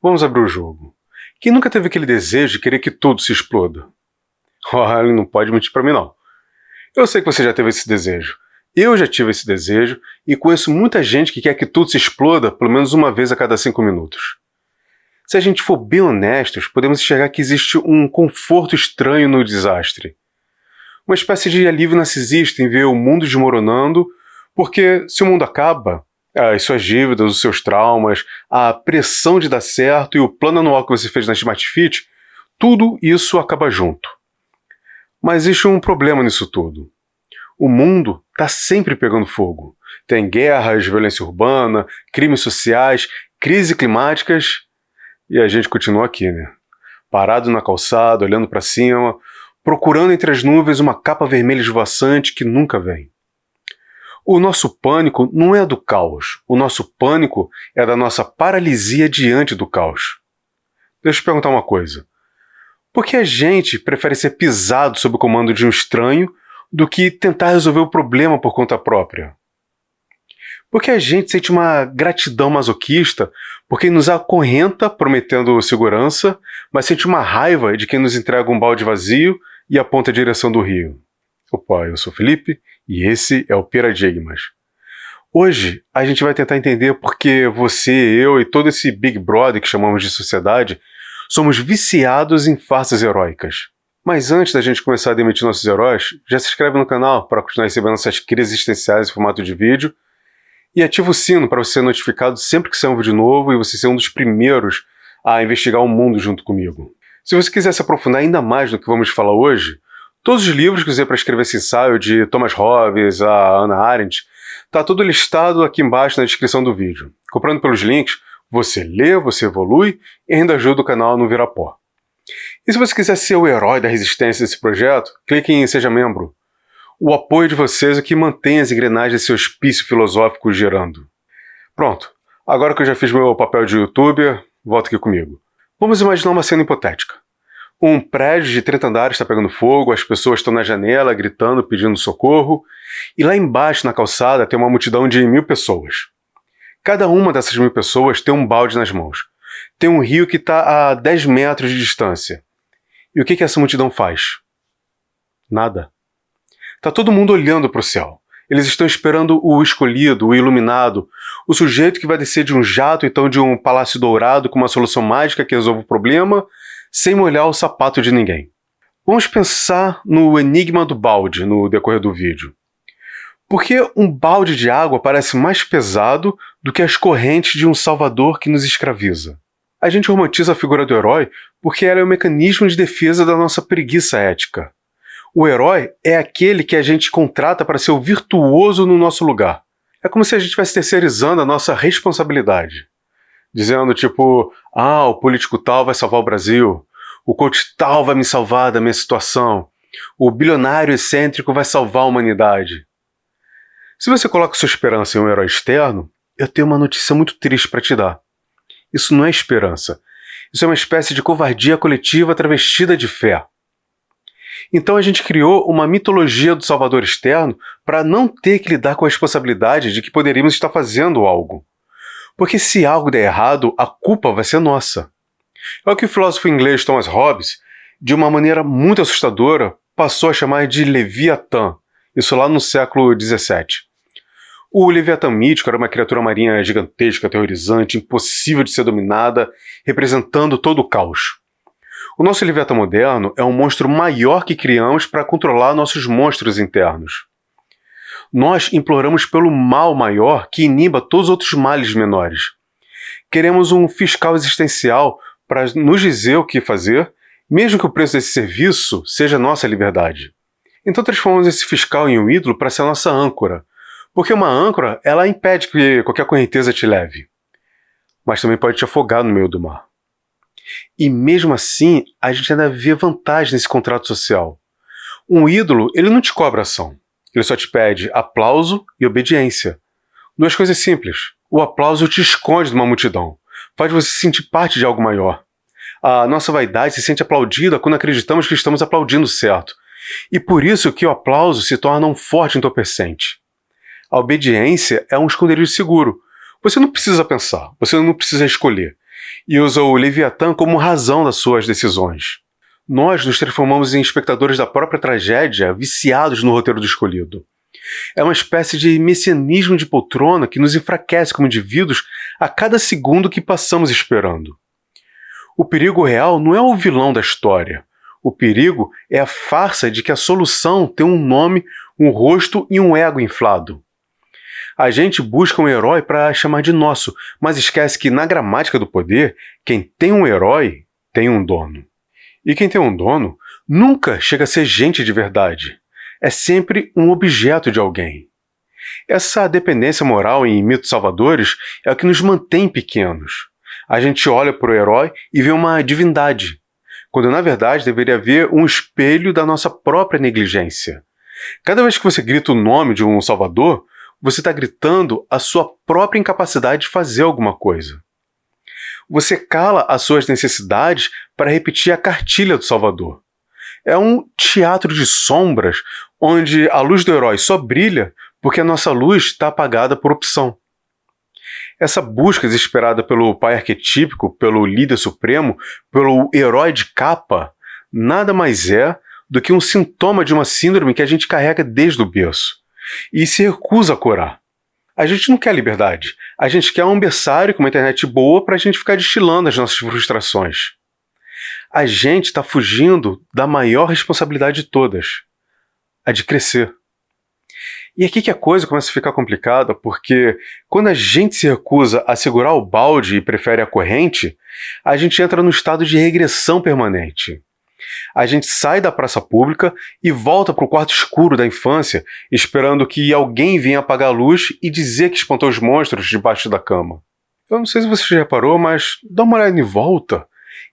Vamos abrir o jogo. Quem nunca teve aquele desejo de querer que tudo se exploda? Ele não pode mentir pra mim, não. Eu sei que você já teve esse desejo. Eu já tive esse desejo e conheço muita gente que quer que tudo se exploda pelo menos uma vez a cada 5 minutos. Se a gente for bem honestos, podemos enxergar que existe um conforto estranho no desastre. Uma espécie de alívio narcisista em ver o mundo desmoronando, porque se o mundo acaba, as suas dívidas, os seus traumas, a pressão de dar certo e o plano anual que você fez na Smart Fit, tudo isso acaba junto. Mas existe um problema nisso tudo. O mundo está sempre pegando fogo. Tem guerras, violência urbana, crimes sociais, crises climáticas, e a gente continua aqui, né? Parado na calçada, olhando para cima, procurando entre as nuvens uma capa vermelha esvoaçante que nunca vem. O nosso pânico não é do caos. O nosso pânico é da nossa paralisia diante do caos. Deixa eu te perguntar uma coisa. Por que a gente prefere ser pisado sob o comando de um estranho do que tentar resolver o problema por conta própria? Por que a gente sente uma gratidão masoquista por quem nos acorrenta prometendo segurança, mas sente uma raiva de quem nos entrega um balde vazio e aponta a direção do rio? Opa, eu sou o Felipe e esse é o Paradigmas. Hoje a gente vai tentar entender por que você, eu e todo esse Big Brother que chamamos de sociedade somos viciados em farsas heróicas. Mas antes da gente começar a demitir nossos heróis, já se inscreve no canal para continuar recebendo essas crises existenciais em formato de vídeo e ativa o sino para você ser notificado sempre que sair um vídeo novo e você ser um dos primeiros a investigar o mundo junto comigo. Se você quiser se aprofundar ainda mais no que vamos falar hoje, todos os livros que usei para escrever esse ensaio, de Thomas Hobbes a Hannah Arendt, está tudo listado aqui embaixo na descrição do vídeo. Comprando pelos links, você lê, você evolui e ainda ajuda o canal a não virar pó. E se você quiser ser o herói da resistência desse projeto, clique em Seja Membro. O apoio de vocês é que mantém as engrenagens desse hospício filosófico girando. Pronto, agora que eu já fiz meu papel de youtuber, volta aqui comigo. Vamos imaginar uma cena hipotética. Um prédio de 30 andares está pegando fogo, as pessoas estão na janela gritando, pedindo socorro, e lá embaixo na calçada tem uma multidão de 1000 pessoas. Cada uma dessas 1000 pessoas tem um balde nas mãos. Tem um rio que está a 10 metros de distância. E o que essa multidão faz? Nada. Está todo mundo olhando para o céu. Eles estão esperando o escolhido, o iluminado, o sujeito que vai descer de um jato, então de um palácio dourado com uma solução mágica que resolve o problema, sem molhar o sapato de ninguém. Vamos pensar no enigma do balde no decorrer do vídeo. Por que um balde de água parece mais pesado do que as correntes de um salvador que nos escraviza? A gente romantiza a figura do herói porque ela é o mecanismo de defesa da nossa preguiça ética. O herói é aquele que a gente contrata para ser o virtuoso no nosso lugar. É como se a gente estivesse terceirizando a nossa responsabilidade. Dizendo tipo, o político tal vai salvar o Brasil, o coach tal vai me salvar da minha situação, o bilionário excêntrico vai salvar a humanidade. Se você coloca sua esperança em um herói externo, eu tenho uma notícia muito triste para te dar. Isso não é esperança. Isso é uma espécie de covardia coletiva travestida de fé. Então a gente criou uma mitologia do salvador externo para não ter que lidar com a responsabilidade de que poderíamos estar fazendo algo. Porque se algo der errado, a culpa vai ser nossa. É o que o filósofo inglês Thomas Hobbes, de uma maneira muito assustadora, passou a chamar de Leviatã, isso lá no século XVII. O Leviatã mítico era uma criatura marinha gigantesca, aterrorizante, impossível de ser dominada, representando todo o caos. O nosso Leviatã moderno é um monstro maior que criamos para controlar nossos monstros internos. Nós imploramos pelo mal maior que iniba todos os outros males menores. Queremos um fiscal existencial para nos dizer o que fazer, mesmo que o preço desse serviço seja nossa liberdade. Então transformamos esse fiscal em um ídolo para ser a nossa âncora, porque uma âncora ela impede que qualquer correnteza te leve, mas também pode te afogar no meio do mar. E mesmo assim, a gente ainda vê vantagem nesse contrato social. Um ídolo, ele não te cobra ação. Ele só te pede aplauso e obediência. Duas coisas simples. O aplauso te esconde de uma multidão. Faz você se sentir parte de algo maior. A nossa vaidade se sente aplaudida quando acreditamos que estamos aplaudindo certo. E por isso que o aplauso se torna um forte entorpecente. A obediência é um esconderijo seguro. Você não precisa pensar, você não precisa escolher. e usa o Leviatã como razão das suas decisões. Nós nos transformamos em espectadores da própria tragédia, viciados no roteiro do escolhido. É uma espécie de messianismo de poltrona que nos enfraquece como indivíduos a cada segundo que passamos esperando. O perigo real não é o vilão da história. O perigo é a farsa de que a solução tem um nome, um rosto e um ego inflado. A gente busca um herói para chamar de nosso, mas esquece que na gramática do poder, quem tem um herói tem um dono. E quem tem um dono nunca chega a ser gente de verdade. É sempre um objeto de alguém. Essa dependência moral em mitos salvadores é o que nos mantém pequenos. A gente olha para o herói e vê uma divindade, quando na verdade deveria haver um espelho da nossa própria negligência. Cada vez que você grita o nome de um salvador, você está gritando a sua própria incapacidade de fazer alguma coisa. Você cala as suas necessidades para repetir a cartilha do Salvador. É um teatro de sombras onde a luz do herói só brilha porque a nossa luz está apagada por opção. Essa busca desesperada pelo pai arquetípico, pelo líder supremo, pelo herói de capa, nada mais é do que um sintoma de uma síndrome que a gente carrega desde o berço e se recusa a curar. A gente não quer liberdade, a gente quer um berçário com uma internet boa para a gente ficar destilando as nossas frustrações. A gente está fugindo da maior responsabilidade de todas, a de crescer. E aqui que a coisa começa a ficar complicada, porque quando a gente se recusa a segurar o balde e prefere a corrente, a gente entra no estado de regressão permanente. A gente sai da praça pública e volta para o quarto escuro da infância, esperando que alguém venha apagar a luz e dizer que espantou os monstros debaixo da cama. Eu não sei se você já reparou, mas dá uma olhada em volta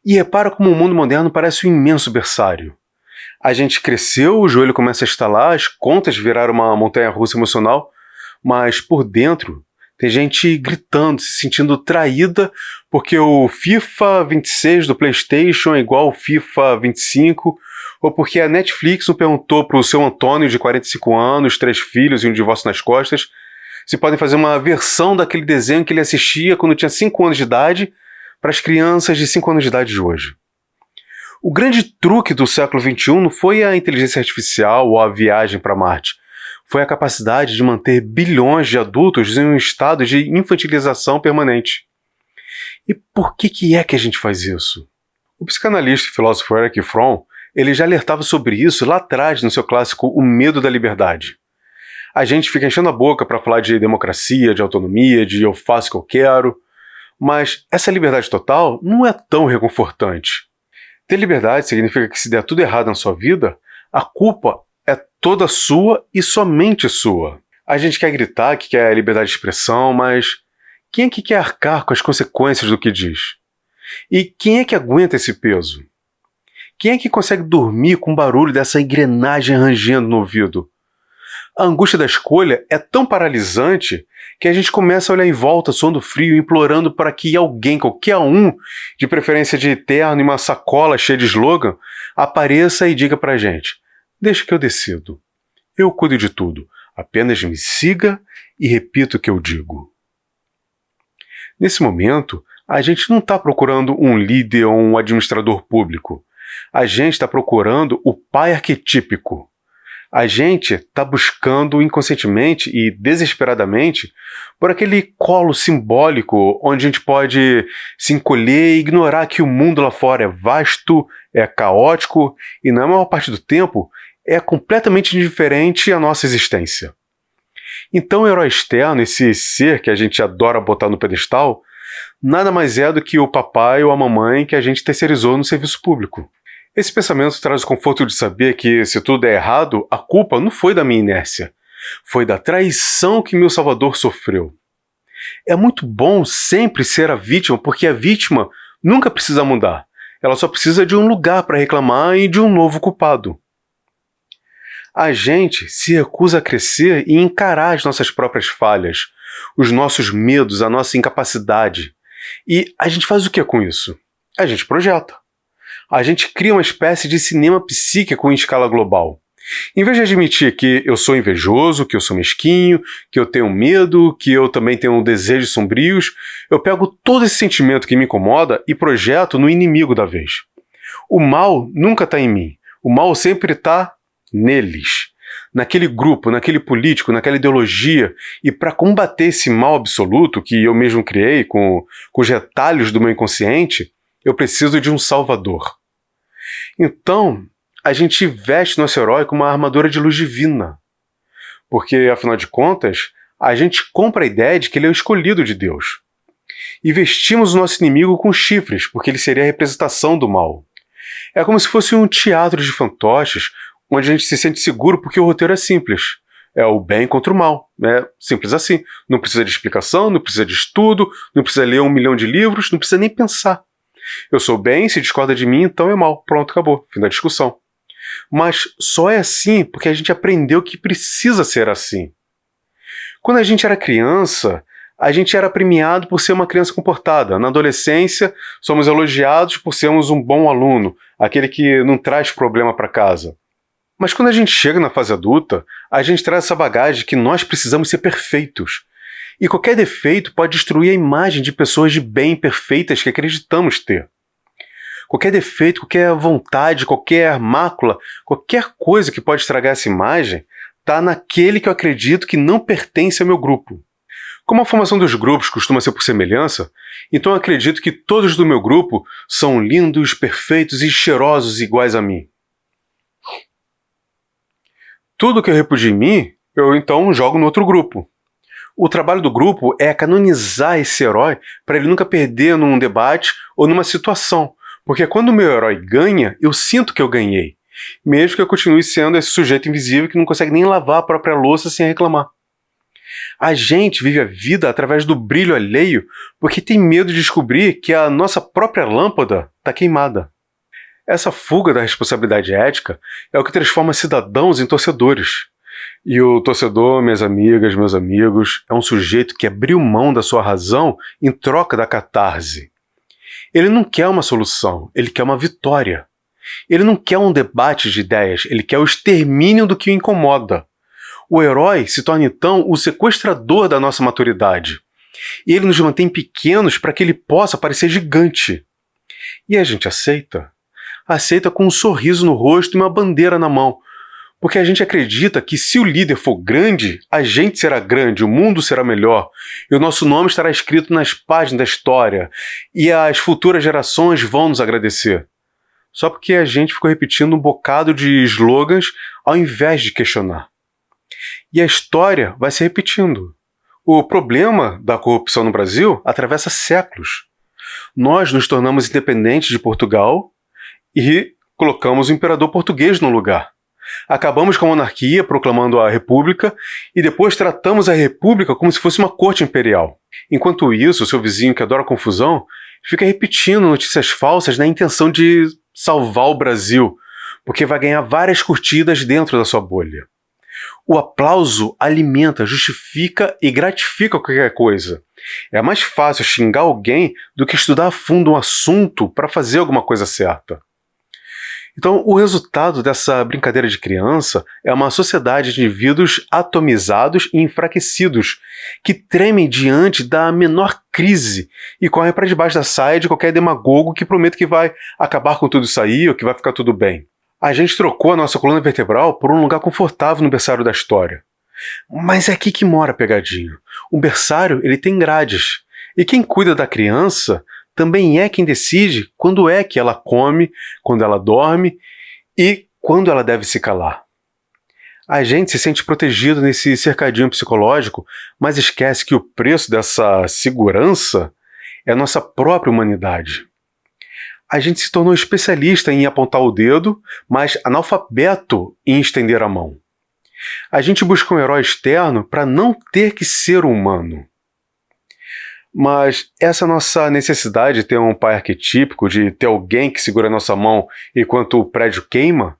e repara como o mundo moderno parece um imenso berçário. A gente cresceu, o joelho começa a estalar, as contas viraram uma montanha-russa emocional, mas por dentro tem gente gritando, se sentindo traída porque o FIFA 26 do PlayStation é igual ao FIFA 25, ou porque a Netflix não perguntou para o seu Antônio, de 45 anos, 3 filhos e um divórcio nas costas, se podem fazer uma versão daquele desenho que ele assistia quando tinha 5 anos de idade para as crianças de 5 anos de idade de hoje. O grande truque do século XXI não foi a inteligência artificial ou a viagem para Marte. Foi a capacidade de manter bilhões de adultos em um estado de infantilização permanente. E por que é que a gente faz isso? O psicanalista e filósofo Erich Fromm, ele já alertava sobre isso lá atrás no seu clássico O Medo da Liberdade. A gente fica enchendo a boca para falar de democracia, de autonomia, de eu faço o que eu quero, mas essa liberdade total não é tão reconfortante. Ter liberdade significa que se der tudo errado na sua vida, a culpa é toda sua e somente sua. A gente quer gritar que quer liberdade de expressão, mas quem é que quer arcar com as consequências do que diz? E quem é que aguenta esse peso? Quem é que consegue dormir com o barulho dessa engrenagem rangendo no ouvido? A angústia da escolha é tão paralisante que a gente começa a olhar em volta, suando frio, implorando para que alguém, qualquer um, de preferência de terno e uma sacola cheia de slogan, apareça e diga pra gente: deixa que eu decido. Eu cuido de tudo. Apenas me siga e repita o que eu digo. Nesse momento, a gente não está procurando um líder ou um administrador público. A gente está procurando o pai arquetípico. A gente está buscando inconscientemente e desesperadamente por aquele colo simbólico onde a gente pode se encolher e ignorar que o mundo lá fora é vasto, é caótico e, na maior parte do tempo, é completamente indiferente à nossa existência. Então o herói externo, esse ser que a gente adora botar no pedestal, nada mais é do que o papai ou a mamãe que a gente terceirizou no serviço público. Esse pensamento traz o conforto de saber que, se tudo der errado, a culpa não foi da minha inércia. Foi da traição que meu salvador sofreu. É muito bom sempre ser a vítima, porque a vítima nunca precisa mudar. Ela só precisa de um lugar para reclamar e de um novo culpado. A gente se recusa a crescer e encarar as nossas próprias falhas, os nossos medos, a nossa incapacidade. E a gente faz o que com isso? A gente projeta. A gente cria uma espécie de cinema psíquico em escala global. Em vez de admitir que eu sou invejoso, que eu sou mesquinho, que eu tenho medo, que eu também tenho desejos sombrios, eu pego todo esse sentimento que me incomoda e projeto no inimigo da vez. O mal nunca está em mim. O mal sempre está neles. Naquele grupo, naquele político, naquela ideologia. E para combater esse mal absoluto que eu mesmo criei com os retalhos do meu inconsciente, eu preciso de um salvador. Então, a gente veste nosso herói com uma armadura de luz divina. Porque, afinal de contas, a gente compra a ideia de que ele é o escolhido de Deus. E vestimos o nosso inimigo com chifres, porque ele seria a representação do mal. É como se fosse um teatro de fantoches, onde a gente se sente seguro porque o roteiro é simples. É o bem contra o mal. É simples assim. Não precisa de explicação, não precisa de estudo, não precisa ler 1 milhão de livros, não precisa nem pensar. Eu sou bem, se discorda de mim, então é mal. Pronto, acabou. Fim da discussão. Mas só é assim porque a gente aprendeu que precisa ser assim. Quando a gente era criança, a gente era premiado por ser uma criança comportada. Na adolescência, somos elogiados por sermos um bom aluno, aquele que não traz problema para casa. Mas quando a gente chega na fase adulta, a gente traz essa bagagem que nós precisamos ser perfeitos. E qualquer defeito pode destruir a imagem de pessoas de bem perfeitas que acreditamos ter. Qualquer defeito, qualquer vontade, qualquer mácula, qualquer coisa que pode estragar essa imagem, está naquele que eu acredito que não pertence ao meu grupo. Como a formação dos grupos costuma ser por semelhança, então eu acredito que todos do meu grupo são lindos, perfeitos e cheirosos iguais a mim. Tudo que eu repudio em mim, eu então jogo no outro grupo. O trabalho do grupo é canonizar esse herói para ele nunca perder num debate ou numa situação. Porque quando o meu herói ganha, eu sinto que eu ganhei. Mesmo que eu continue sendo esse sujeito invisível que não consegue nem lavar a própria louça sem reclamar. A gente vive a vida através do brilho alheio porque tem medo de descobrir que a nossa própria lâmpada está queimada. Essa fuga da responsabilidade ética é o que transforma cidadãos em torcedores. E o torcedor, minhas amigas, meus amigos, é um sujeito que abriu mão da sua razão em troca da catarse. Ele não quer uma solução, ele quer uma vitória. Ele não quer um debate de ideias, ele quer o extermínio do que o incomoda. O herói se torna então o sequestrador da nossa maturidade. E ele nos mantém pequenos para que ele possa parecer gigante. E a gente aceita? Aceita com um sorriso no rosto e uma bandeira na mão. Porque a gente acredita que se o líder for grande, a gente será grande, o mundo será melhor, e o nosso nome estará escrito nas páginas da história, e as futuras gerações vão nos agradecer. Só porque a gente ficou repetindo um bocado de slogans ao invés de questionar. E a história vai se repetindo. O problema da corrupção no Brasil atravessa séculos. Nós nos tornamos independentes de Portugal e colocamos o imperador português no lugar. Acabamos com a monarquia, proclamando a república, e depois tratamos a república como se fosse uma corte imperial. Enquanto isso, o seu vizinho que adora confusão fica repetindo notícias falsas na intenção de salvar o Brasil, porque vai ganhar várias curtidas dentro da sua bolha. O aplauso alimenta, justifica e gratifica qualquer coisa. É mais fácil xingar alguém do que estudar a fundo um assunto para fazer alguma coisa certa. Então, o resultado dessa brincadeira de criança é uma sociedade de indivíduos atomizados e enfraquecidos, que tremem diante da menor crise e correm para debaixo da saia de qualquer demagogo que prometa que vai acabar com tudo isso aí ou que vai ficar tudo bem. A gente trocou a nossa coluna vertebral por um lugar confortável no berçário da história. Mas é aqui que mora a pegadinha. O berçário, ele tem grades. E quem cuida da criança também é quem decide quando é que ela come, quando ela dorme e quando ela deve se calar. A gente se sente protegido nesse cercadinho psicológico, mas esquece que o preço dessa segurança é a nossa própria humanidade. A gente se tornou especialista em apontar o dedo, mas analfabeto em estender a mão. A gente busca um herói externo para não ter que ser humano. Mas essa nossa necessidade de ter um pai arquetípico, de ter alguém que segura a nossa mão enquanto o prédio queima,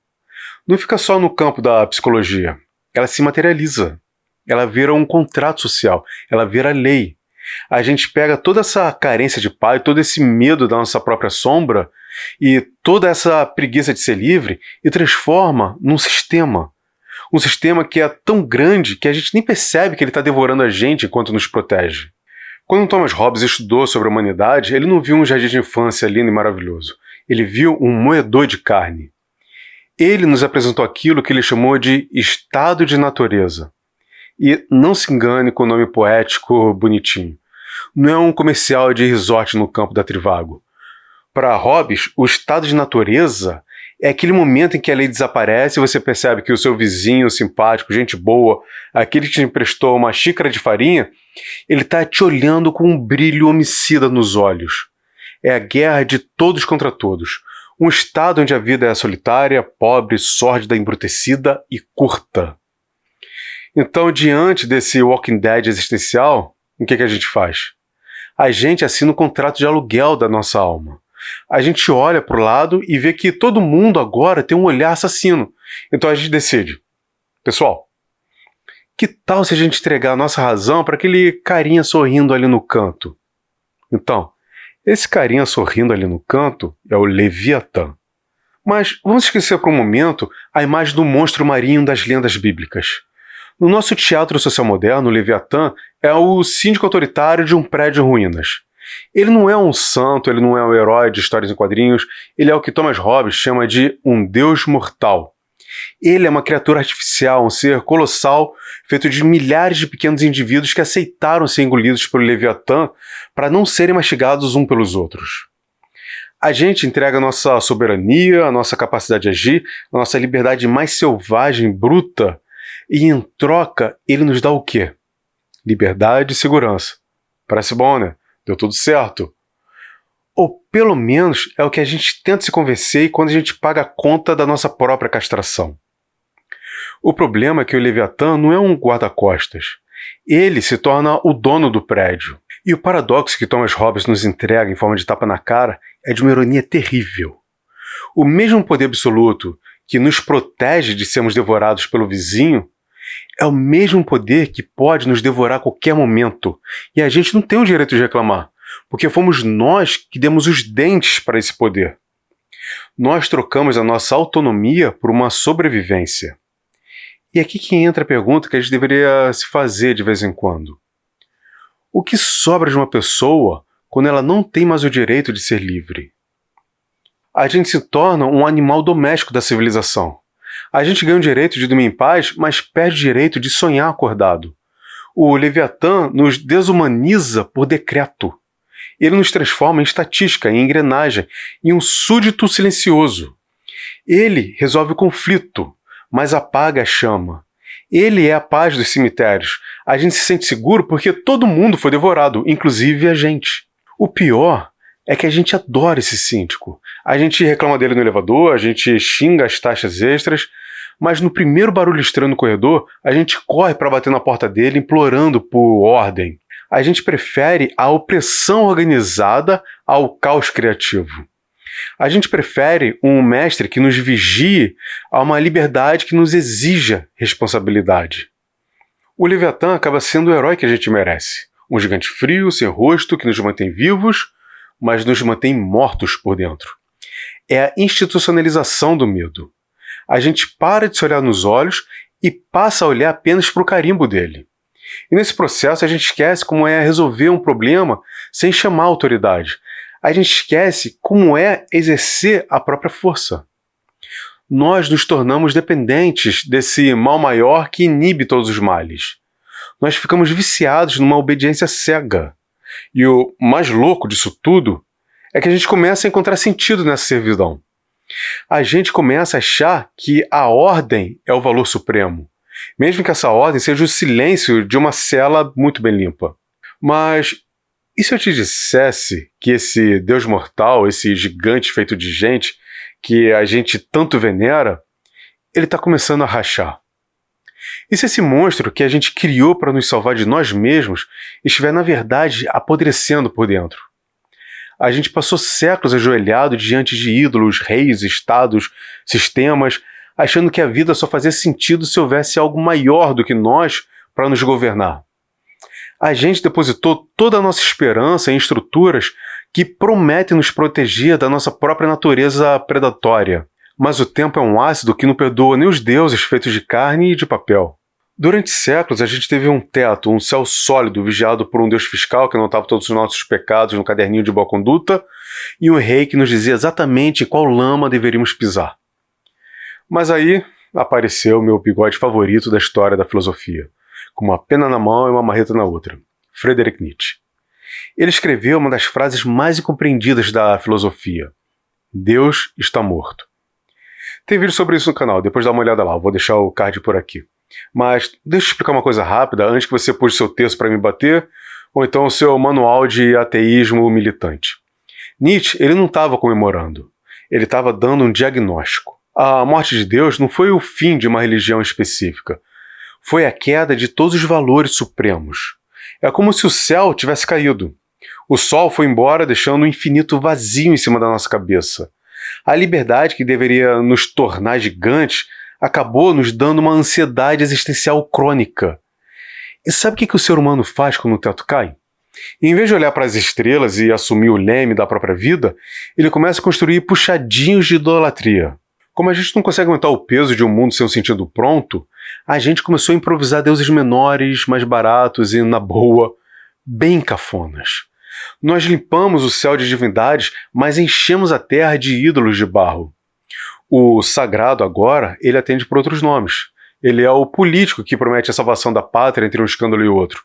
não fica só no campo da psicologia. Ela se materializa. Ela vira um contrato social. Ela vira lei. A gente pega toda essa carência de pai, todo esse medo da nossa própria sombra e toda essa preguiça de ser livre e transforma num sistema. Um sistema que é tão grande que a gente nem percebe que ele está devorando a gente enquanto nos protege. Quando Thomas Hobbes estudou sobre a humanidade, ele não viu um jardim de infância lindo e maravilhoso. Ele viu um moedor de carne. Ele nos apresentou aquilo que ele chamou de estado de natureza. E não se engane com o nome poético bonitinho. Não é um comercial de resort no campo da Trivago. Para Hobbes, o estado de natureza é aquele momento em que a lei desaparece e você percebe que o seu vizinho simpático, gente boa, aquele que te emprestou uma xícara de farinha, ele está te olhando com um brilho homicida nos olhos. É a guerra de todos contra todos. Um estado onde a vida é solitária, pobre, sórdida, embrutecida e curta. Então, diante desse Walking Dead existencial, o que a gente faz? A gente assina um contrato de aluguel da nossa alma. A gente olha para o lado e vê que todo mundo agora tem um olhar assassino. Então a gente decide. Pessoal, que tal se a gente entregar a nossa razão para aquele carinha sorrindo ali no canto? Então, esse carinha sorrindo ali no canto é o Leviatã. Mas vamos esquecer por um momento a imagem do monstro marinho das lendas bíblicas. No nosso teatro social moderno, o Leviatã é o síndico autoritário de um prédio em ruínas. Ele não é um santo, ele não é um herói de histórias em quadrinhos, ele é o que Thomas Hobbes chama de um deus mortal. Ele é uma criatura artificial, um ser colossal, feito de milhares de pequenos indivíduos que aceitaram ser engolidos pelo Leviatã para não serem mastigados uns pelos outros. A gente entrega a nossa soberania, a nossa capacidade de agir, a nossa liberdade mais selvagem, bruta, e em troca ele nos dá o quê? Liberdade e segurança. Parece bom, né? Deu tudo certo. Ou pelo menos é o que a gente tenta se convencer quando a gente paga a conta da nossa própria castração. O problema é que o Leviatã não é um guarda-costas. Ele se torna o dono do prédio. E o paradoxo que Thomas Hobbes nos entrega em forma de tapa na cara é de uma ironia terrível. O mesmo poder absoluto que nos protege de sermos devorados pelo vizinho é o mesmo poder que pode nos devorar a qualquer momento. E a gente não tem o direito de reclamar, porque fomos nós que demos os dentes para esse poder. Nós trocamos a nossa autonomia por uma sobrevivência. E aqui que entra a pergunta que a gente deveria se fazer de vez em quando. O que sobra de uma pessoa quando ela não tem mais o direito de ser livre? A gente se torna um animal doméstico da civilização. A gente ganha o direito de dormir em paz, mas perde o direito de sonhar acordado. O Leviatã nos desumaniza por decreto. Ele nos transforma em estatística, em engrenagem, em um súdito silencioso. Ele resolve o conflito, mas apaga a chama. Ele é a paz dos cemitérios. A gente se sente seguro porque todo mundo foi devorado, inclusive a gente. O pior é que a gente adora esse síndico. A gente reclama dele no elevador, a gente xinga as taxas extras, mas no primeiro barulho estranho no corredor, a gente corre para bater na porta dele implorando por ordem. A gente prefere a opressão organizada ao caos criativo. A gente prefere um mestre que nos vigie a uma liberdade que nos exija responsabilidade. O Leviatã acaba sendo o herói que a gente merece. Um gigante frio, sem rosto, que nos mantém vivos, mas nos mantém mortos por dentro. É a institucionalização do medo. A gente para de se olhar nos olhos e passa a olhar apenas para o carimbo dele. E nesse processo a gente esquece como é resolver um problema sem chamar a autoridade. A gente esquece como é exercer a própria força. Nós nos tornamos dependentes desse mal maior que inibe todos os males. Nós ficamos viciados numa obediência cega. E o mais louco disso tudo é que a gente começa a encontrar sentido nessa servidão. A gente começa a achar que a ordem é o valor supremo, mesmo que essa ordem seja o silêncio de uma cela muito bem limpa. Mas e se eu te dissesse que esse Deus mortal, esse gigante feito de gente, que a gente tanto venera, ele está começando a rachar? E se esse monstro que a gente criou para nos salvar de nós mesmos estiver, na verdade, apodrecendo por dentro? A gente passou séculos ajoelhado diante de ídolos, reis, estados, sistemas, achando que a vida só fazia sentido se houvesse algo maior do que nós para nos governar. A gente depositou toda a nossa esperança em estruturas que prometem nos proteger da nossa própria natureza predatória. Mas o tempo é um ácido que não perdoa nem os deuses feitos de carne e de papel. Durante séculos, a gente teve um teto, um céu sólido, vigiado por um Deus fiscal que anotava todos os nossos pecados no caderninho de boa conduta, e um rei que nos dizia exatamente em qual lama deveríamos pisar. Mas aí apareceu o meu bigode favorito da história da filosofia, com uma pena na mão e uma marreta na outra, Friedrich Nietzsche. Ele escreveu uma das frases mais incompreendidas da filosofia: Deus está morto. Tem vídeo sobre isso no canal, depois dá uma olhada lá, eu vou deixar o card por aqui. Mas deixa eu explicar uma coisa rápida antes que você puxe seu texto para me bater, ou então o seu manual de ateísmo militante. Nietzsche, ele não estava comemorando, ele estava dando um diagnóstico. A morte de Deus não foi o fim de uma religião específica, foi a queda de todos os valores supremos. É como se o céu tivesse caído. O sol foi embora, deixando um infinito vazio em cima da nossa cabeça. A liberdade que deveria nos tornar gigantes acabou nos dando uma ansiedade existencial crônica. E sabe o que o ser humano faz quando o teto cai? Em vez de olhar para as estrelas e assumir o leme da própria vida, ele começa a construir puxadinhos de idolatria. Como a gente não consegue aumentar o peso de um mundo sem um sentido pronto, a gente começou a improvisar deuses menores, mais baratos e, na boa, bem cafonas. Nós limpamos o céu de divindades, mas enchemos a terra de ídolos de barro. O sagrado agora, ele atende por outros nomes. Ele é o político que promete a salvação da pátria entre um escândalo e outro.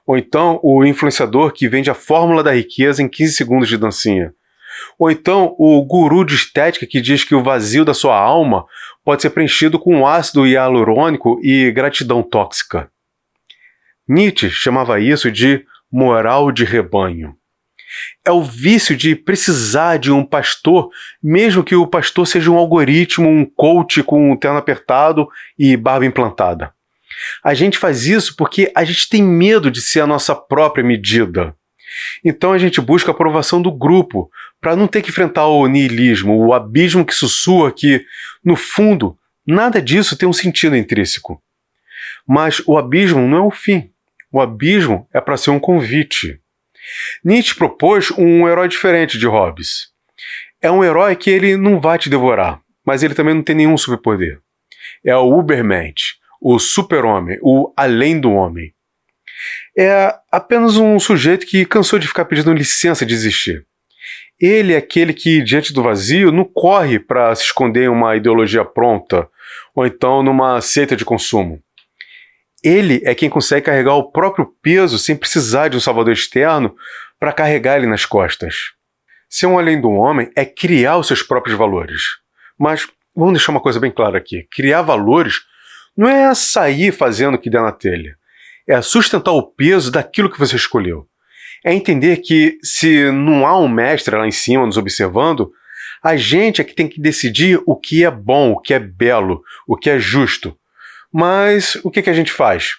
Ou então o influenciador que vende a fórmula da riqueza em 15 segundos de dancinha. Ou então o guru de estética que diz que o vazio da sua alma pode ser preenchido com ácido hialurônico e gratidão tóxica. Nietzsche chamava isso de moral de rebanho. É o vício de precisar de um pastor, mesmo que o pastor seja um algoritmo, um coach com um terno apertado e barba implantada. A gente faz isso porque a gente tem medo de ser a nossa própria medida. Então a gente busca a aprovação do grupo, para não ter que enfrentar o niilismo, o abismo que sussurra que, no fundo, nada disso tem um sentido intrínseco. Mas o abismo não é o fim. O abismo é para ser um convite. Nietzsche propôs um herói diferente de Hobbes. É um herói que ele não vai te devorar, mas ele também não tem nenhum superpoder. É o Ubermensch, o super-homem, o além do homem. É apenas um sujeito que cansou de ficar pedindo licença de existir. Ele é aquele que, diante do vazio, não corre para se esconder em uma ideologia pronta, ou então numa seita de consumo. Ele é quem consegue carregar o próprio peso sem precisar de um salvador externo para carregar ele nas costas. Ser um além do homem é criar os seus próprios valores. Mas vamos deixar uma coisa bem clara aqui. Criar valores não é sair fazendo o que der na telha. É sustentar o peso daquilo que você escolheu. É entender que se não há um mestre lá em cima nos observando, a gente é que tem que decidir o que é bom, o que é belo, o que é justo. Mas o que a gente faz?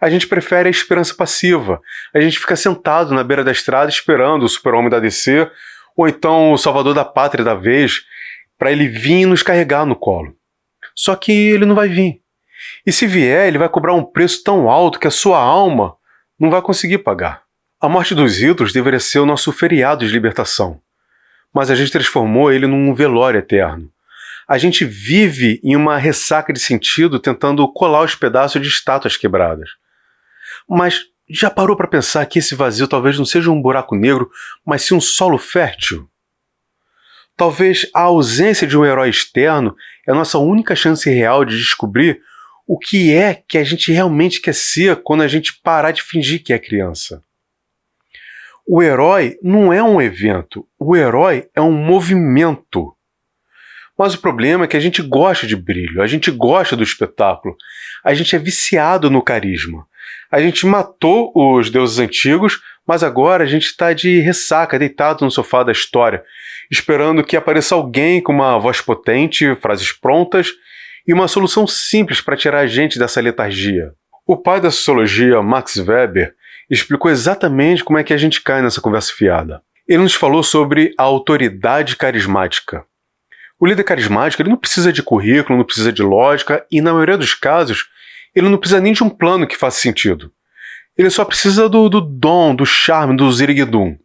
A gente prefere a esperança passiva. A gente fica sentado na beira da estrada esperando o super-homem da DC, ou então o salvador da pátria da vez, para ele vir e nos carregar no colo. Só que ele não vai vir. E se vier, ele vai cobrar um preço tão alto que a sua alma não vai conseguir pagar. A morte dos ídolos deveria ser o nosso feriado de libertação. Mas a gente transformou ele num velório eterno. A gente vive em uma ressaca de sentido tentando colar os pedaços de estátuas quebradas. Mas já parou para pensar que esse vazio talvez não seja um buraco negro, mas sim um solo fértil? Talvez a ausência de um herói externo é a nossa única chance real de descobrir o que é que a gente realmente quer ser quando a gente parar de fingir que é criança. O herói não é um evento, o herói é um movimento. Mas o problema é que a gente gosta de brilho, a gente gosta do espetáculo, a gente é viciado no carisma. A gente matou os deuses antigos, mas agora a gente está de ressaca, deitado no sofá da história, esperando que apareça alguém com uma voz potente, frases prontas e uma solução simples para tirar a gente dessa letargia. O pai da sociologia, Max Weber, explicou exatamente como é que a gente cai nessa conversa fiada. Ele nos falou sobre a autoridade carismática. O líder carismático ele não precisa de currículo, não precisa de lógica e, na maioria dos casos, ele não precisa nem de um plano que faça sentido. Ele só precisa do dom, do charme, do ziriguidum.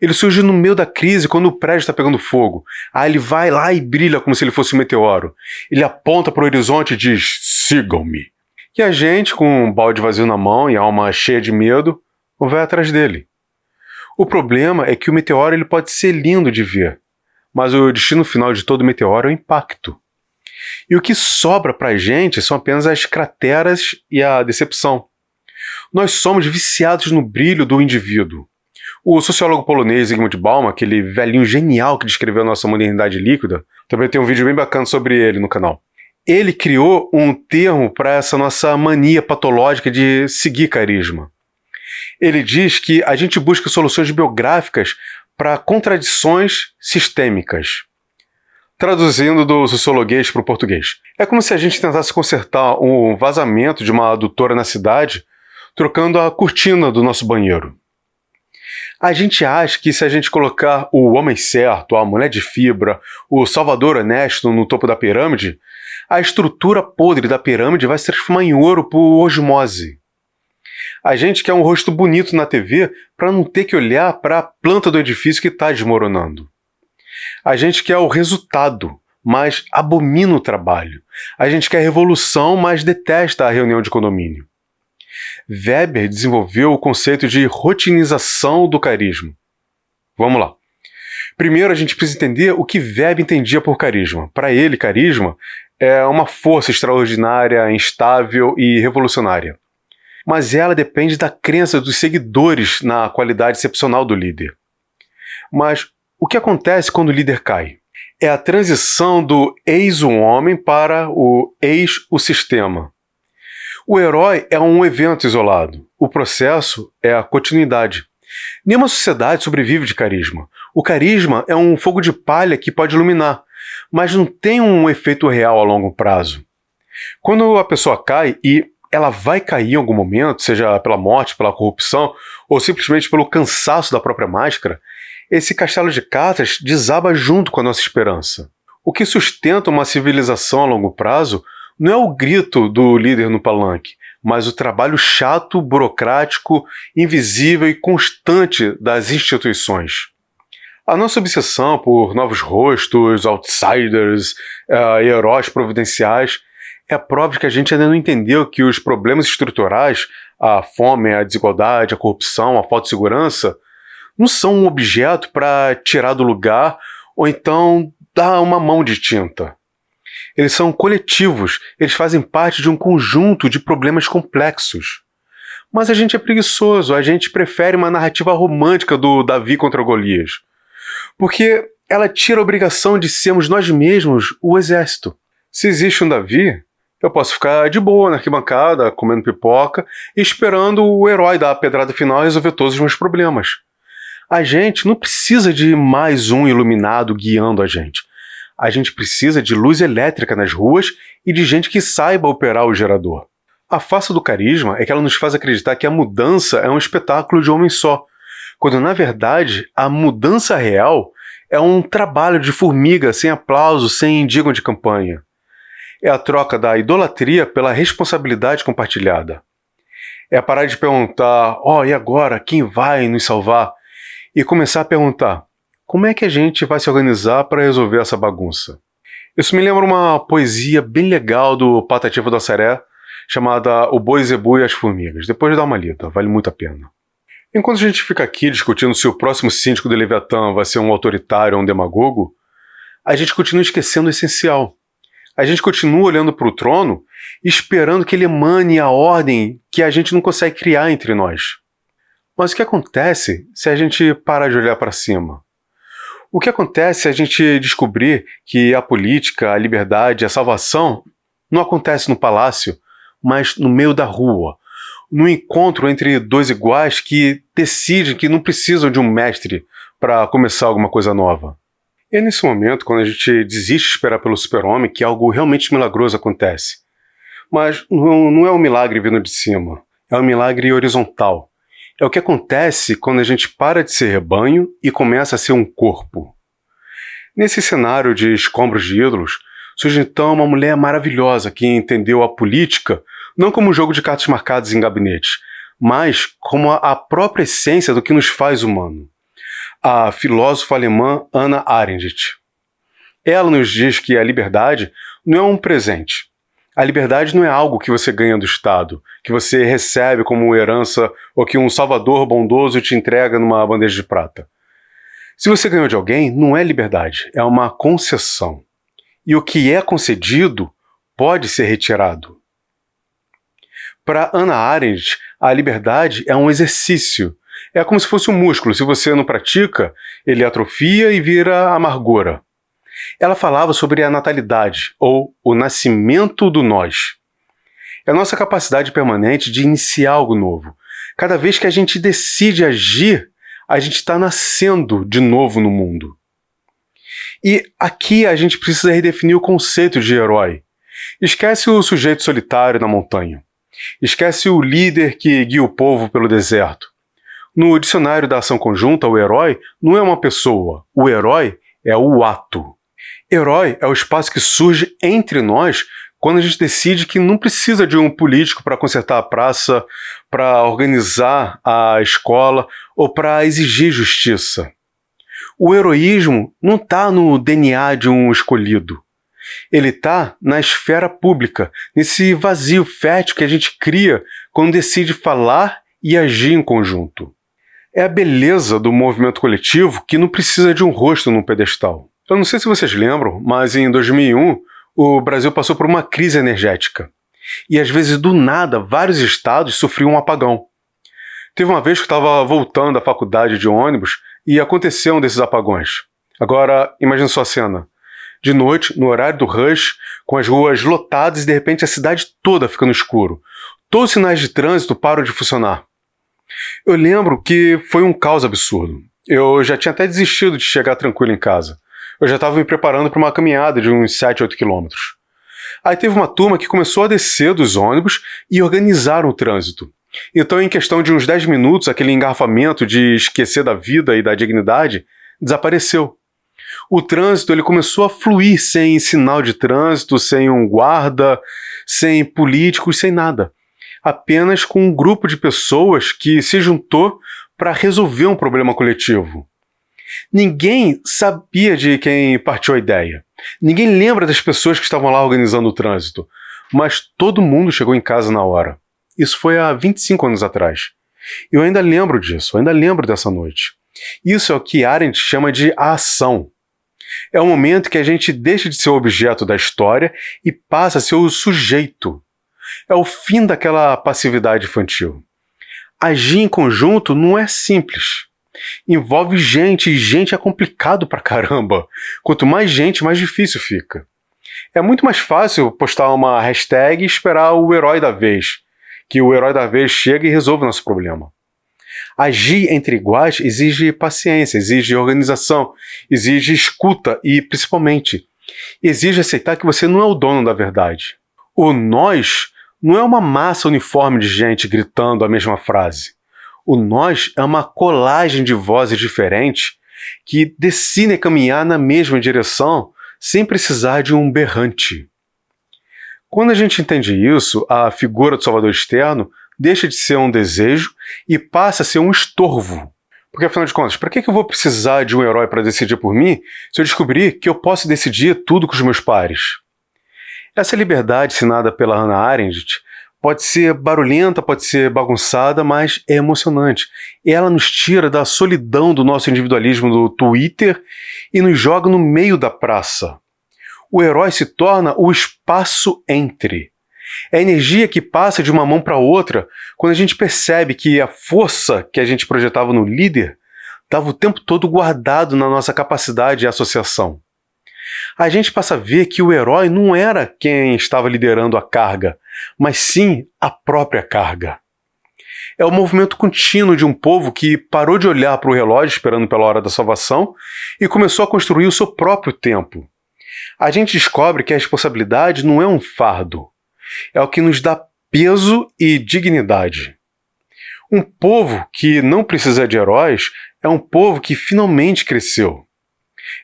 Ele surge no meio da crise quando o prédio está pegando fogo. Aí ele vai lá e brilha como se ele fosse um meteoro. Ele aponta para o horizonte e diz: sigam-me. E a gente, com um balde vazio na mão e a alma cheia de medo, vai atrás dele. O problema é que o meteoro ele pode ser lindo de ver, mas o destino final de todo meteoro é o impacto. E o que sobra para a gente são apenas as crateras e a decepção. Nós somos viciados no brilho do indivíduo. O sociólogo polonês Zygmunt Bauman, aquele velhinho genial que descreveu a nossa modernidade líquida, também tem um vídeo bem bacana sobre ele no canal. Ele criou um termo para essa nossa mania patológica de seguir carisma. Ele diz que a gente busca soluções biográficas para contradições sistêmicas. Traduzindo do sociologuês para o português. É como se a gente tentasse consertar um vazamento de uma adutora na cidade, trocando a cortina do nosso banheiro. A gente acha que se a gente colocar o homem certo, a mulher de fibra, o salvador honesto no topo da pirâmide, a estrutura podre da pirâmide vai se transformar em ouro por osmose. A gente quer um rosto bonito na TV para não ter que olhar para a planta do edifício que está desmoronando. A gente quer o resultado, mas abomina o trabalho. A gente quer revolução, mas detesta a reunião de condomínio. Weber desenvolveu o conceito de rotinização do carisma. Vamos lá. Primeiro, a gente precisa entender o que Weber entendia por carisma. Para ele, carisma é uma força extraordinária, instável e revolucionária. Mas ela depende da crença dos seguidores na qualidade excepcional do líder. Mas o que acontece quando o líder cai? É a transição do eis o homem para o eis o sistema. O herói é um evento isolado. O processo é a continuidade. Nenhuma sociedade sobrevive de carisma. O carisma é um fogo de palha que pode iluminar, mas não tem um efeito real a longo prazo. Quando a pessoa cai, e ela vai cair em algum momento, seja pela morte, pela corrupção, ou simplesmente pelo cansaço da própria máscara, esse castelo de cartas desaba junto com a nossa esperança. O que sustenta uma civilização a longo prazo não é o grito do líder no palanque, mas o trabalho chato, burocrático, invisível e constante das instituições. A nossa obsessão por novos rostos, outsiders e heróis providenciais é a prova de que a gente ainda não entendeu que os problemas estruturais, a fome, a desigualdade, a corrupção, a falta de segurança, não são um objeto para tirar do lugar ou então dar uma mão de tinta. Eles são coletivos, eles fazem parte de um conjunto de problemas complexos. Mas a gente é preguiçoso, a gente prefere uma narrativa romântica do Davi contra Golias. Porque ela tira a obrigação de sermos nós mesmos o exército. Se existe um Davi, eu posso ficar de boa na arquibancada, comendo pipoca e esperando o herói dar a pedrada final e resolver todos os meus problemas. A gente não precisa de mais um iluminado guiando a gente. A gente precisa de luz elétrica nas ruas e de gente que saiba operar o gerador. A farsa do carisma é que ela nos faz acreditar que a mudança é um espetáculo de homem só, quando na verdade a mudança real é um trabalho de formiga, sem aplauso, sem dígamo de campanha. É a troca da idolatria pela responsabilidade compartilhada. É parar de perguntar, e agora, quem vai nos salvar? E começar a perguntar, como é que a gente vai se organizar para resolver essa bagunça? Isso me lembra uma poesia bem legal do Patativa do Assaré, chamada O Boi Zebu e as Formigas. Depois dá uma lida, vale muito a pena. Enquanto a gente fica aqui discutindo se o próximo síndico do Leviatã vai ser um autoritário ou um demagogo, a gente continua esquecendo o essencial. A gente continua olhando para o trono e esperando que ele emane a ordem que a gente não consegue criar entre nós. Mas o que acontece se a gente parar de olhar para cima? O que acontece se a gente descobrir que a política, a liberdade, a salvação não acontece no palácio, mas no meio da rua, no encontro entre dois iguais que decidem que não precisam de um mestre para começar alguma coisa nova? E é nesse momento, quando a gente desiste de esperar pelo super-homem, que algo realmente milagroso acontece. Mas não é um milagre vindo de cima, é um milagre horizontal. É o que acontece quando a gente para de ser rebanho e começa a ser um corpo. Nesse cenário de escombros de ídolos, surge então uma mulher maravilhosa que entendeu a política não como um jogo de cartas marcadas em gabinetes, mas como a própria essência do que nos faz humano. a filósofa alemã Hannah Arendt. Ela nos diz que a liberdade não é um presente. A liberdade não é algo que você ganha do Estado, que você recebe como herança ou que um salvador bondoso te entrega numa bandeja de prata. Se você ganhou de alguém, não é liberdade, é uma concessão. E o que é concedido pode ser retirado. Para Hannah Arendt, a liberdade é um exercício. É como se fosse um músculo. Se você não pratica, ele atrofia e vira amargura. Ela falava sobre a natalidade, ou o nascimento do nós. É a nossa capacidade permanente de iniciar algo novo. Cada vez que a gente decide agir, a gente está nascendo de novo no mundo. E aqui a gente precisa redefinir o conceito de herói. Esquece o sujeito solitário na montanha. Esquece o líder que guia o povo pelo deserto. No dicionário da ação conjunta, o herói não é uma pessoa. O herói é o ato. Herói é o espaço que surge entre nós quando a gente decide que não precisa de um político para consertar a praça, para organizar a escola ou para exigir justiça. O heroísmo não está no DNA de um escolhido. Ele está na esfera pública, nesse vazio fértil que a gente cria quando decide falar e agir em conjunto. É a beleza do movimento coletivo que não precisa de um rosto num pedestal. Eu não sei se vocês lembram, mas em 2001 o Brasil passou por uma crise energética. E às vezes do nada vários estados sofriam um apagão. Teve uma vez que eu estava voltando da faculdade de ônibus e aconteceu um desses apagões. Agora, imagine só a cena. De noite, no horário do rush, com as ruas lotadas e de repente a cidade toda fica no escuro. Todos os sinais de trânsito param de funcionar. Eu lembro que foi um caos absurdo. Eu já tinha até desistido de chegar tranquilo em casa. Eu já estava me preparando para uma caminhada de uns 7, 8 quilômetros. Aí teve uma turma que começou a descer dos ônibus e organizaram o trânsito. Então, em questão de uns 10 minutos, aquele engarrafamento de esquecer da vida e da dignidade desapareceu. O trânsito ele começou a fluir sem sinal de trânsito, sem um guarda, sem políticos, sem nada. Apenas com um grupo de pessoas que se juntou para resolver um problema coletivo. Ninguém sabia de quem partiu a ideia. Ninguém lembra das pessoas que estavam lá organizando o trânsito. Mas todo mundo chegou em casa na hora. Isso foi há 25 anos atrás. Eu ainda lembro disso, eu ainda lembro dessa noite. Isso é o que Arendt chama de a ação. É o momento que a gente deixa de ser o objeto da história e passa a ser o sujeito. É o fim daquela passividade infantil. Agir em conjunto não é simples. Envolve gente, e gente é complicado pra caramba. Quanto mais gente, mais difícil fica. É muito mais fácil postar uma hashtag e esperar o herói da vez, que o herói da vez chega e resolve o nosso problema. Agir entre iguais exige paciência, exige organização, exige escuta e, principalmente, exige aceitar que você não é o dono da verdade. O nós não é uma massa uniforme de gente gritando a mesma frase. O nós é uma colagem de vozes diferentes que decidem caminhar na mesma direção sem precisar de um berrante. Quando a gente entende isso, a figura do salvador externo deixa de ser um desejo e passa a ser um estorvo. Porque, afinal de contas, para que eu vou precisar de um herói para decidir por mim se eu descobrir que eu posso decidir tudo com os meus pares? Essa liberdade ensinada pela Hannah Arendt pode ser barulhenta, pode ser bagunçada, mas é emocionante. Ela nos tira da solidão do nosso individualismo do Twitter e nos joga no meio da praça. O herói se torna o espaço entre. É a energia que passa de uma mão para outra quando a gente percebe que a força que a gente projetava no líder estava o tempo todo guardado na nossa capacidade de associação. A gente passa a ver que o herói não era quem estava liderando a carga, mas sim a própria carga. É o movimento contínuo de um povo que parou de olhar para o relógio esperando pela hora da salvação e começou a construir o seu próprio tempo. A gente descobre que a responsabilidade não é um fardo, é o que nos dá peso e dignidade. Um povo que não precisa de heróis é um povo que finalmente cresceu.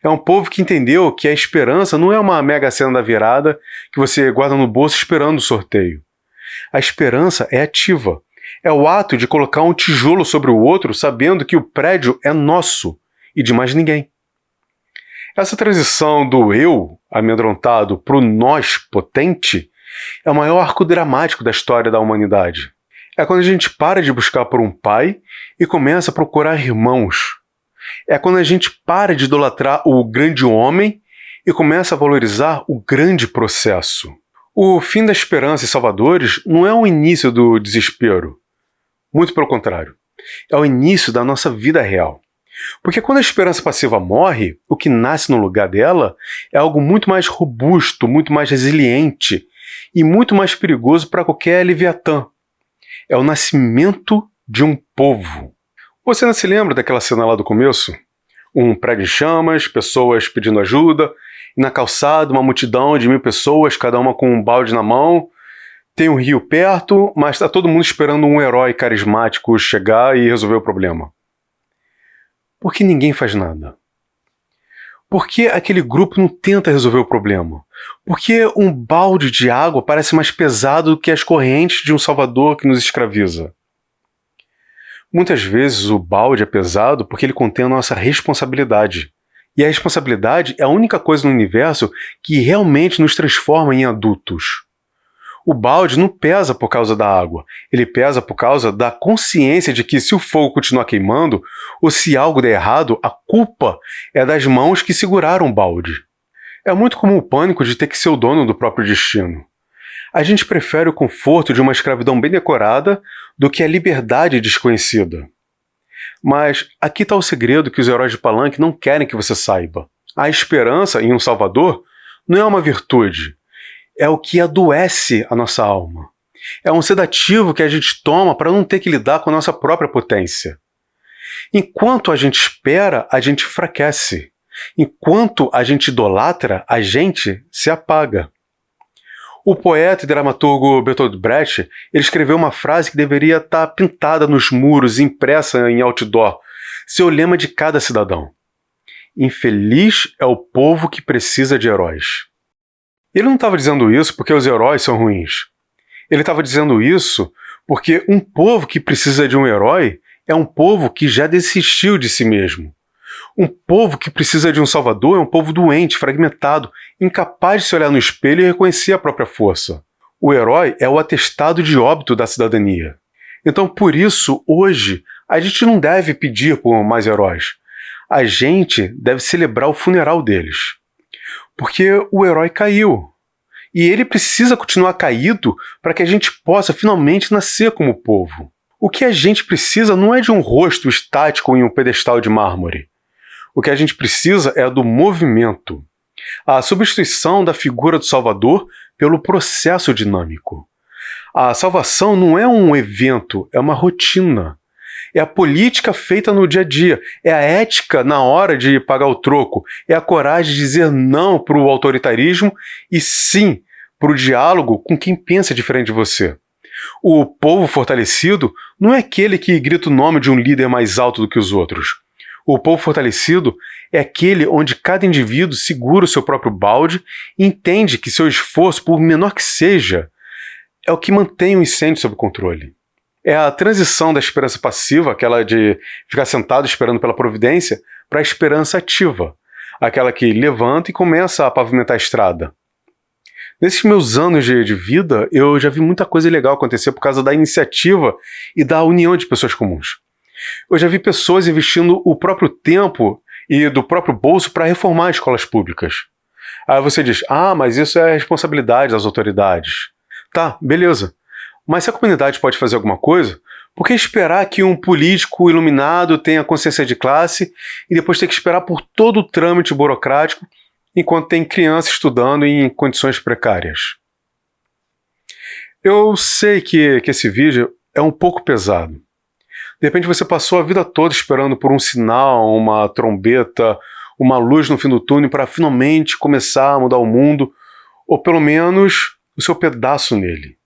É um povo que entendeu que a esperança não é uma mega cena da virada que você guarda no bolso esperando o sorteio. A esperança é ativa. É o ato de colocar um tijolo sobre o outro sabendo que o prédio é nosso e de mais ninguém. Essa transição do eu amedrontado para o nós potente é o maior arco dramático da história da humanidade. É quando a gente para de buscar por um pai e começa a procurar irmãos. É quando a gente para de idolatrar o grande homem e começa a valorizar o grande processo. O fim da esperança e salvadores não é o início do desespero. Muito pelo contrário. É o início da nossa vida real. Porque quando a esperança passiva morre, o que nasce no lugar dela é algo muito mais robusto, muito mais resiliente e muito mais perigoso para qualquer leviatã. É o nascimento de um povo. Você não se lembra daquela cena lá do começo? Um prédio em chamas, pessoas pedindo ajuda, e na calçada uma multidão de 1000 pessoas, cada uma com um balde na mão. Tem um rio perto, mas está todo mundo esperando um herói carismático chegar e resolver o problema. Por que ninguém faz nada? Por que aquele grupo não tenta resolver o problema? Por que um balde de água parece mais pesado do que as correntes de um salvador que nos escraviza? Muitas vezes o balde é pesado porque ele contém a nossa responsabilidade. E a responsabilidade é a única coisa no universo que realmente nos transforma em adultos. O balde não pesa por causa da água, ele pesa por causa da consciência de que se o fogo continuar queimando, ou se algo der errado, a culpa é das mãos que seguraram o balde. É muito comum o pânico de ter que ser o dono do próprio destino. A gente prefere o conforto de uma escravidão bem decorada do que a liberdade desconhecida. Mas aqui está o segredo que os heróis de Palanque não querem que você saiba. A esperança em um salvador não é uma virtude. É o que adoece a nossa alma. É um sedativo que a gente toma para não ter que lidar com a nossa própria potência. Enquanto a gente espera, a gente enfraquece. Enquanto a gente idolatra, a gente se apaga. O poeta e dramaturgo Bertolt Brecht, ele escreveu uma frase que deveria estar pintada nos muros, impressa em outdoor, seu lema de cada cidadão. Infeliz é o povo que precisa de heróis. Ele não estava dizendo isso porque os heróis são ruins. Ele estava dizendo isso porque um povo que precisa de um herói é um povo que já desistiu de si mesmo. Um povo que precisa de um salvador é um povo doente, fragmentado, incapaz de se olhar no espelho e reconhecer a própria força. O herói é o atestado de óbito da cidadania. Então, por isso, hoje, a gente não deve pedir por mais heróis. A gente deve celebrar o funeral deles. Porque o herói caiu. E ele precisa continuar caído para que a gente possa finalmente nascer como povo. O que a gente precisa não é de um rosto estático em um pedestal de mármore. O que a gente precisa é do movimento. A substituição da figura do Salvador pelo processo dinâmico. A salvação não é um evento, é uma rotina. É a política feita no dia a dia, é a ética na hora de pagar o troco, é a coragem de dizer não para o autoritarismo e sim para o diálogo com quem pensa diferente de você. O povo fortalecido não é aquele que grita o nome de um líder mais alto do que os outros. O povo fortalecido é aquele onde cada indivíduo segura o seu próprio balde e entende que seu esforço, por menor que seja, é o que mantém o incêndio sob controle. É a transição da esperança passiva, aquela de ficar sentado esperando pela providência, para a esperança ativa, aquela que levanta e começa a pavimentar a estrada. Nesses meus anos de vida, eu já vi muita coisa legal acontecer por causa da iniciativa e da união de pessoas comuns. Eu já vi pessoas investindo o próprio tempo e do próprio bolso para reformar escolas públicas. Aí você diz, mas isso é responsabilidade das autoridades. Tá, beleza. Mas se a comunidade pode fazer alguma coisa, por que esperar que um político iluminado tenha consciência de classe e depois ter que esperar por todo o trâmite burocrático enquanto tem criança estudando em condições precárias? Eu sei que esse vídeo é um pouco pesado. De repente você passou a vida toda esperando por um sinal, uma trombeta, uma luz no fim do túnel para finalmente começar a mudar o mundo, ou pelo menos o seu pedaço nele.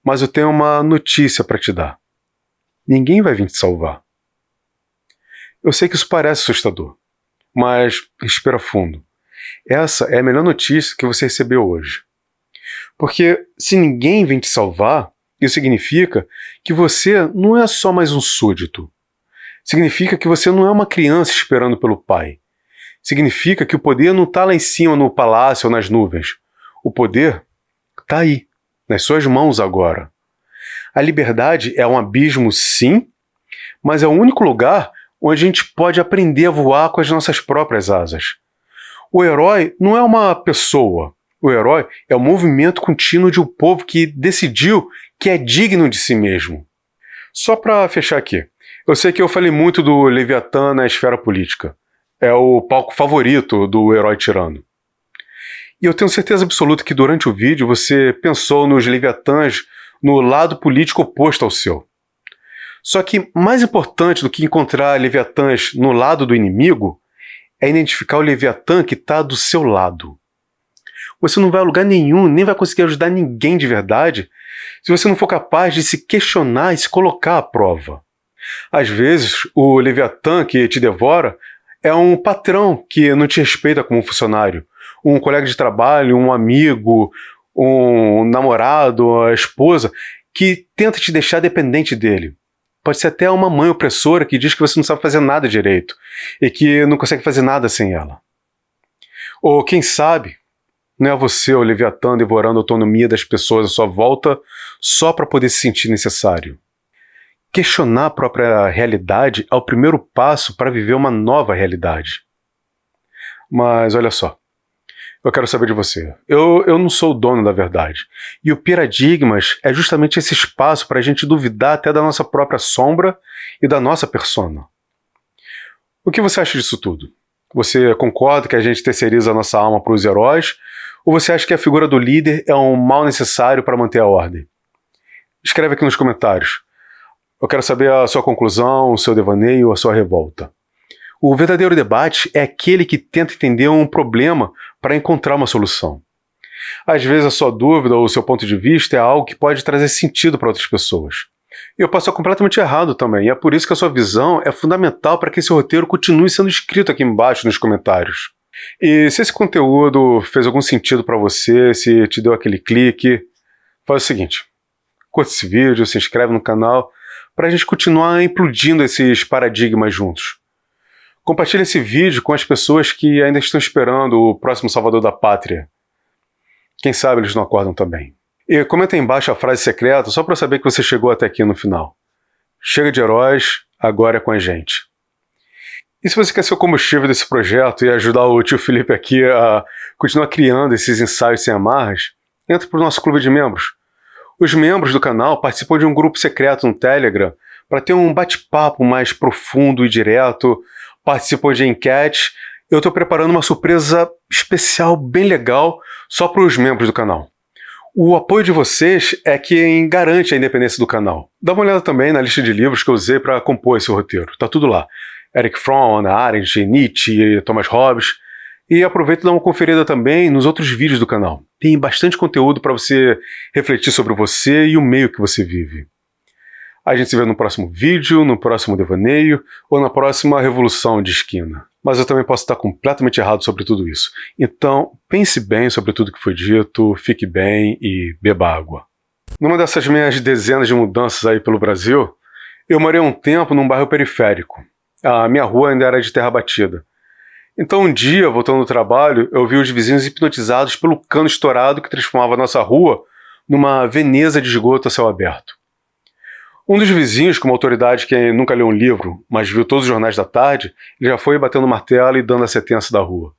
Mas eu tenho uma notícia para te dar. Ninguém vai vir te salvar. Eu sei que isso parece assustador, mas respira fundo. Essa é a melhor notícia que você recebeu hoje. Porque se ninguém vem te salvar, isso significa que você não é só mais um súdito. Significa que você não é uma criança esperando pelo pai. Significa que o poder não está lá em cima no palácio ou nas nuvens. O poder está aí, nas suas mãos agora. A liberdade é um abismo, sim, mas é o único lugar onde a gente pode aprender a voar com as nossas próprias asas. O herói não é uma pessoa. O herói é o movimento contínuo de um povo que decidiu que é digno de si mesmo. Só para fechar aqui, eu sei que eu falei muito do Leviatã na esfera política. É o palco favorito do herói tirano. E eu tenho certeza absoluta que durante o vídeo você pensou nos Leviatãs no lado político oposto ao seu. Só que mais importante do que encontrar Leviatãs no lado do inimigo é identificar o Leviatã que está do seu lado. Você não vai a lugar nenhum, nem vai conseguir ajudar ninguém de verdade se você não for capaz de se questionar e se colocar à prova. Às vezes, o Leviatã que te devora é um patrão que não te respeita como funcionário, um colega de trabalho, um amigo, um namorado, a esposa, que tenta te deixar dependente dele. Pode ser até uma mãe opressora que diz que você não sabe fazer nada direito e que não consegue fazer nada sem ela. Ou quem sabe, não é você, o Leviatã, devorando a autonomia das pessoas à sua volta só para poder se sentir necessário. Questionar a própria realidade é o primeiro passo para viver uma nova realidade. Mas olha só, eu quero saber de você. Eu não sou o dono da verdade. E o Paradigmas é justamente esse espaço para a gente duvidar até da nossa própria sombra e da nossa persona. O que você acha disso tudo? Você concorda que a gente terceiriza a nossa alma para os heróis? Ou você acha que a figura do líder é um mal necessário para manter a ordem? Escreve aqui nos comentários. Eu quero saber a sua conclusão, o seu devaneio, a sua revolta. O verdadeiro debate é aquele que tenta entender um problema para encontrar uma solução. Às vezes a sua dúvida ou o seu ponto de vista é algo que pode trazer sentido para outras pessoas. E eu posso estar completamente errado também, e é por isso que a sua visão é fundamental para que esse roteiro continue sendo escrito aqui embaixo nos comentários. E se esse conteúdo fez algum sentido para você, se te deu aquele clique, faz o seguinte, curte esse vídeo, se inscreve no canal, para a gente continuar implodindo esses paradigmas juntos. Compartilhe esse vídeo com as pessoas que ainda estão esperando o próximo salvador da pátria. Quem sabe eles não acordam também. E comenta aí embaixo a frase secreta só para saber que você chegou até aqui no final. Chega de heróis, agora é com a gente. E se você quer ser o combustível desse projeto e ajudar o tio Felipe aqui a continuar criando esses ensaios sem amarras, entre para o nosso clube de membros. Os membros do canal participam de um grupo secreto no Telegram para ter um bate-papo mais profundo e direto, participam de enquetes. Eu estou preparando uma surpresa especial, bem legal, só para os membros do canal. O apoio de vocês é quem garante a independência do canal. Dá uma olhada também na lista de livros que eu usei para compor esse roteiro. Tá tudo lá. Eric Fromm, Hannah Arendt, Nietzsche, Thomas Hobbes. E aproveita e dá uma conferida também nos outros vídeos do canal. Tem bastante conteúdo para você refletir sobre você e o meio que você vive. A gente se vê no próximo vídeo, no próximo devaneio ou na próxima revolução de esquina. Mas eu também posso estar completamente errado sobre tudo isso. Então, pense bem sobre tudo que foi dito, fique bem e beba água. Numa dessas minhas dezenas de mudanças aí pelo Brasil, eu morei um tempo num bairro periférico. A minha rua ainda era de terra batida. Então um dia, voltando do trabalho, eu vi os vizinhos hipnotizados pelo cano estourado que transformava a nossa rua numa Veneza de esgoto a céu aberto. Um dos vizinhos, como autoridade que nunca leu um livro, mas viu todos os jornais da tarde, ele já foi batendo martelo e dando a sentença da rua.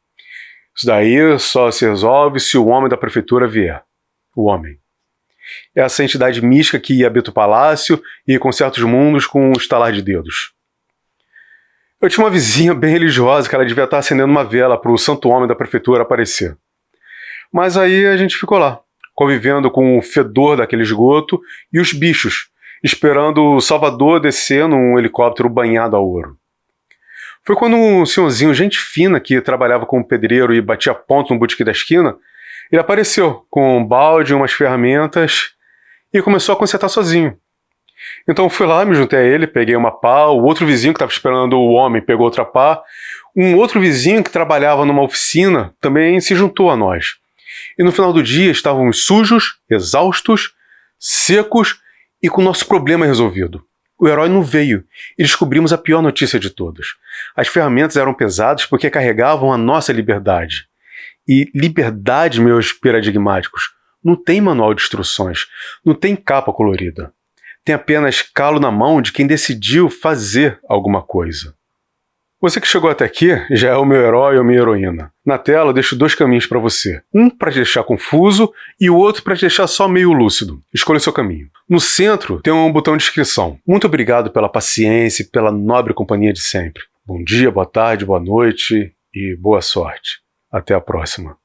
Isso daí só se resolve se o homem da prefeitura vier. O homem. É essa entidade mística que habita o palácio e conserta os mundos com um estalar de dedos. Eu tinha uma vizinha bem religiosa que ela devia estar acendendo uma vela para o santo homem da prefeitura aparecer. Mas aí a gente ficou lá, convivendo com o fedor daquele esgoto e os bichos, esperando o Salvador descer num helicóptero banhado a ouro. Foi quando um senhorzinho, gente fina, que trabalhava como pedreiro e batia ponto no botequim da esquina, ele apareceu com um balde e umas ferramentas e começou a consertar sozinho. Então eu fui lá, me juntei a ele, peguei uma pá, o outro vizinho que estava esperando o homem pegou outra pá, um outro vizinho que trabalhava numa oficina também se juntou a nós. E no final do dia estávamos sujos, exaustos, secos e com o nosso problema resolvido. O herói não veio e descobrimos a pior notícia de todas. As ferramentas eram pesadas porque carregavam a nossa liberdade. E liberdade, meus paradigmáticos, não tem manual de instruções, não tem capa colorida. Tem apenas calo na mão de quem decidiu fazer alguma coisa. Você que chegou até aqui já é o meu herói ou minha heroína. Na tela eu deixo 2 caminhos para você. Um para te deixar confuso e o outro para te deixar só meio lúcido. Escolha o seu caminho. No centro tem um botão de inscrição. Muito obrigado pela paciência e pela nobre companhia de sempre. Bom dia, boa tarde, boa noite e boa sorte. Até a próxima.